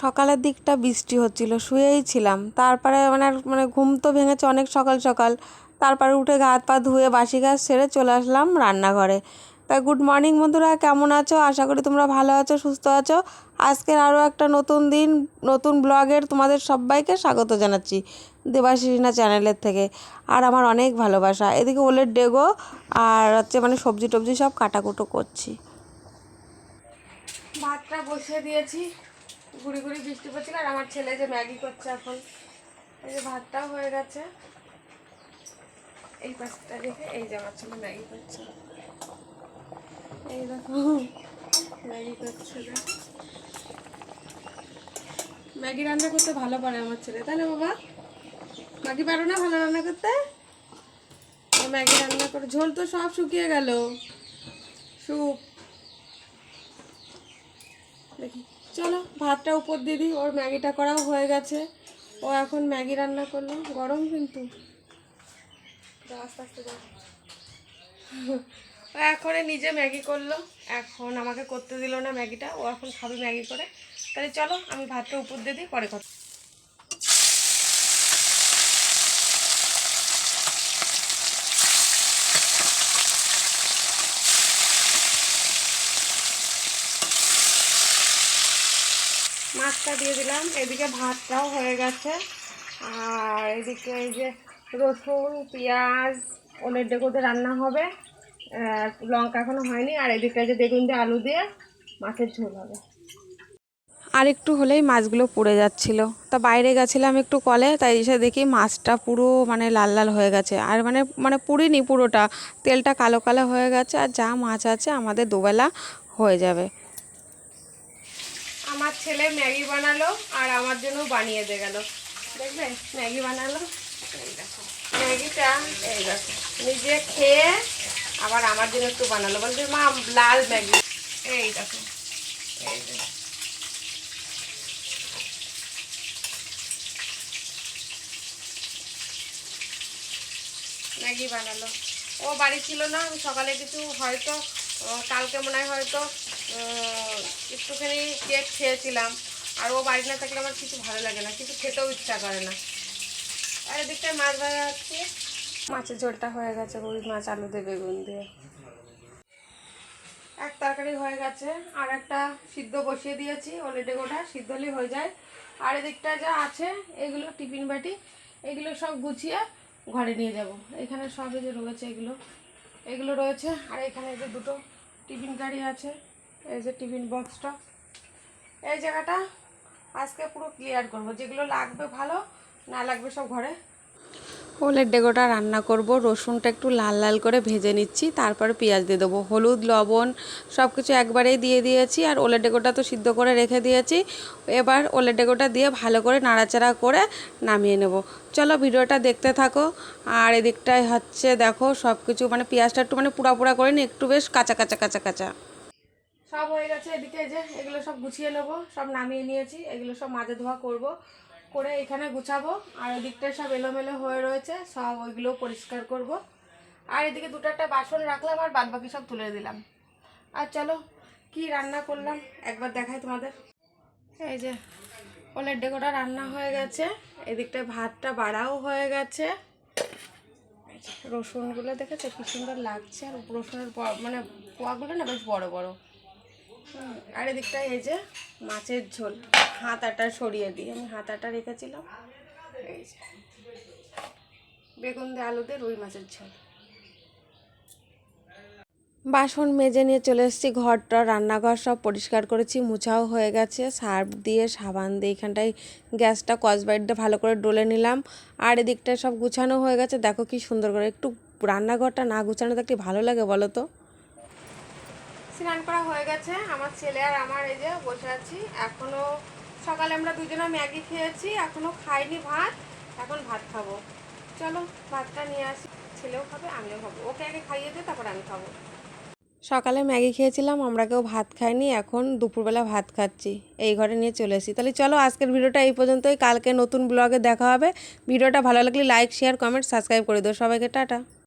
সকালের দিকটা বৃষ্টি হচ্ছিল, শুয়েই ছিলাম। তারপরে মানে ঘুম তো ভেঙেছে অনেক সকাল সকাল। তারপরে উঠে গা হাত পা ধুয়ে বাসি কাজ সেরে চলে আসলাম রান্নাঘরে। তাই গুড মর্নিং বন্ধুরা, কেমন আছো? আশা করি তোমরা ভালো আছো, সুস্থ আছো। আজকের আরও একটা নতুন দিন, নতুন ব্লগের তোমাদের সবাইকে স্বাগত জানাচ্ছি দেবাশিসিনা চ্যানেলের থেকে। আর আমার অনেক ভালোবাসা। এদিকে ওলের ডেগো আর মানে সবজি টবজি সব কাটাকুটো করছি। ভাতটা বসিয়ে দিয়েছি, গুড়ি গুড়ি বৃষ্টি পড়ছিল। আর আমার ছেলে যে ম্যাগি করছে এখন, এই যে ভাতটাও হয়ে গেছে। এই পাশটা রেখে এই যে আমার ছেলে ম্যাগি করছে, এই দেখো ম্যাগি করছে। ম্যাগি রান্না করতে ভালো পারে আমার ছেলে, তাই না বাবা? ম্যাগি পারো না ভালো রান্না করতে? ম্যাগি রান্না করে ঝোল তো সব শুকিয়ে গেল, স্যুপ। দেখি চলো ভাতটা উপর দিয়ে দিই। ওর ম্যাগিটা করাও হয়ে গেছে, ও এখন ম্যাগি রান্না করলো। গরম কিন্তু, আস্তে আস্তে যাও। ও এখন নিজে ম্যাগি করলো, এখন আমাকে করতে দিল না ম্যাগিটা। ও এখন খাবে ম্যাগি করে। তাহলে চলো আমি ভাতটা উপর দিয়ে দিই, পরে কথা। মাছটা দিয়ে দিলাম, এদিকে ভাতটাও হয়ে গেছে। আর এদিকে এই যে রসুন পেঁয়াজ ওলের ডেকোতে রান্না হবে, লঙ্কা এখনো হয়নি। আর এদিকে যে বেগুন দিয়ে আলু দিয়ে মাছের ঝোল হবে। আর একটু হলেই মাছগুলো পুড়ে যাচ্ছিল। তা বাইরে গেছিলাম একটু কলে, তাই এসে দেখি মাছটা পুরো মানে লাল লাল হয়ে গেছে। আর মানে মানে পুড়িনি পুরোটা, তেলটা কালো কালো হয়ে গেছে। আর যা মাছ আছে আমাদের দুবেলা হয়ে যাবে। আমার ছেলে ম্যাগি বানালো আর আমার জন্য বানিয়ে দিয়ে গেল। দেখবে ম্যাগি বানালো, এই দেখো ম্যাগিটা, এই দেখো নিজে খেয়ে আবার আমার জন্য একটু বানালো। বলছে মা লাল ম্যাগি, এই দেখো এই যে ম্যাগি বানালো। ও বাড়ি ছিল না, আমি সকালে কিছু হয়তো কালকে মনে হয় হয়তো একটুখানি কেক খেয়েছিলাম। আর ও বাড়ি না থাকলে আমার কিছু ভালো লাগে না, কিছু খেতেও ইচ্ছা করে না। আর এদিকটায় মাছ ভাজা হচ্ছে, মাছের ঝোলটা হয়ে গেছে রুই মাছ আলু দিয়ে বেগুন দিয়ে। এক তরকারি হয়ে গেছে, আর একটা সিদ্ধ বসিয়ে দিয়েছি। অলরেডি ওটা সিদ্ধ হলেই হয়ে যায়। আর এদিকটা যা আছে এগুলো টিফিন বাটি, এগুলো সব গুছিয়ে ঘরে নিয়ে যাব। এখানে সব এই যে রয়েছে, এগুলো রয়েছে। আর এখানে এই যে দুটো টিফিন গাড়ি আছে, এই যে টিফিন বক্সটা। এই জায়গাটা আজকে পুরো ক্লিয়ার করব, যেগুলো লাগবে ভালো, না লাগবে সব ঘরে। ওলের ডেগোটা রান্না করব, রসুনটা একটু লাল লাল করে ভেজে নিচ্ছি, তারপরে পেঁয়াজ দিয়ে দেবো। হলুদ লবণ সব কিছু একবারেই দিয়ে দিয়েছি। আর ওলের ডেগোটা তো সিদ্ধ করে রেখে দিয়েছি। এবার ওলের ডেগোটা দিয়ে ভালো করে নাড়াচাড়া করে নামিয়ে নেব। চলো ভিডিওটা দেখতে থাকো। আর এদিকটায় হচ্ছে দেখো সব কিছু মানে পেঁয়াজটা একটু মানে পুড়া পুড়া করে নি, একটু বেশ কাঁচা কাঁচা কাঁচা কাঁচা সব হয়ে গেছে। এদিকে যে এগুলো সব গুছিয়ে নেবো, সব নামিয়ে নিয়েছি। এগুলো সব মাজা ধোয়া করব, করে এখানে গুছাবো। আর ওদিকটায় সব এলোমেলো হয়ে রয়েছে, সব ওইগুলো পরিষ্কার করব। আর এদিকে দুটো একটা বাসন রাখলাম, আর বাদ বাকি সব তুলে দিলাম। আর চলো কি রান্না করলাম একবার দেখাই তোমাদের। এই যে ওলের ডেকোটা রান্না হয়ে গেছে, এদিকটায় ভাতটা বাড়াও হয়ে গেছে। রসুনগুলো দেখেছো কি সুন্দর লাগছে, আর রসুনের মানে পোয়াগুলো না বেশ বড় বড়। আর এদিকটায় এই যে মাছের ঝোল, হাতাটা সরিয়ে দিই, আমি হাতাটা রেখেছিলাম। এই যে বেগুন দিয়ে আলু দিয়ে রুই মাছের ঝোল। বাসন মেজে নিয়ে চলে এসেছি, ঘরটা রান্নাঘর সব পরিষ্কার করেছি, মুছাও হয়ে গেছে। সার্ফ দিয়ে সাবান দিয়ে এখানটায় গ্যাসটা কসবাইট দিয়ে ভালো করে ডলে নিলাম। আর এদিকটায় সব গুছানো হয়ে গেছে, দেখো কি সুন্দর করে। একটু রান্নাঘরটা না গুছানো থাকলে ভালো লাগে বলো তো? স্নান করা হয়ে গেছে আমার ছেলে আর আমার, এই যে বসে আছি। এখনো সকালে আমরা দুজনে ম্যাগি খেয়েছি, এখনো খাইনি ভাত, এখন ভাত খাবো। চলো ভাতটা নিয়ে আসি, ছেলেও খাবে আমিও খাবো। ওকে আগে খাইয়ে দিয়ে তারপর আমি খাবো। সকালে ম্যাগি খেয়েছিলাম, আমরা কেউ ভাত খাইনি, এখন দুপুরবেলা ভাত খাচ্ছি। এই ঘরে নিয়ে চলে এসেছি। তাহলে চলো আজকের ভিডিওটা এই পর্যন্তই, কালকে নতুন ব্লগে দেখা হবে। ভিডিওটা ভালো লাগলে লাইক শেয়ার কমেন্ট সাবস্ক্রাইব করে দিও। সবাইকে টাটা।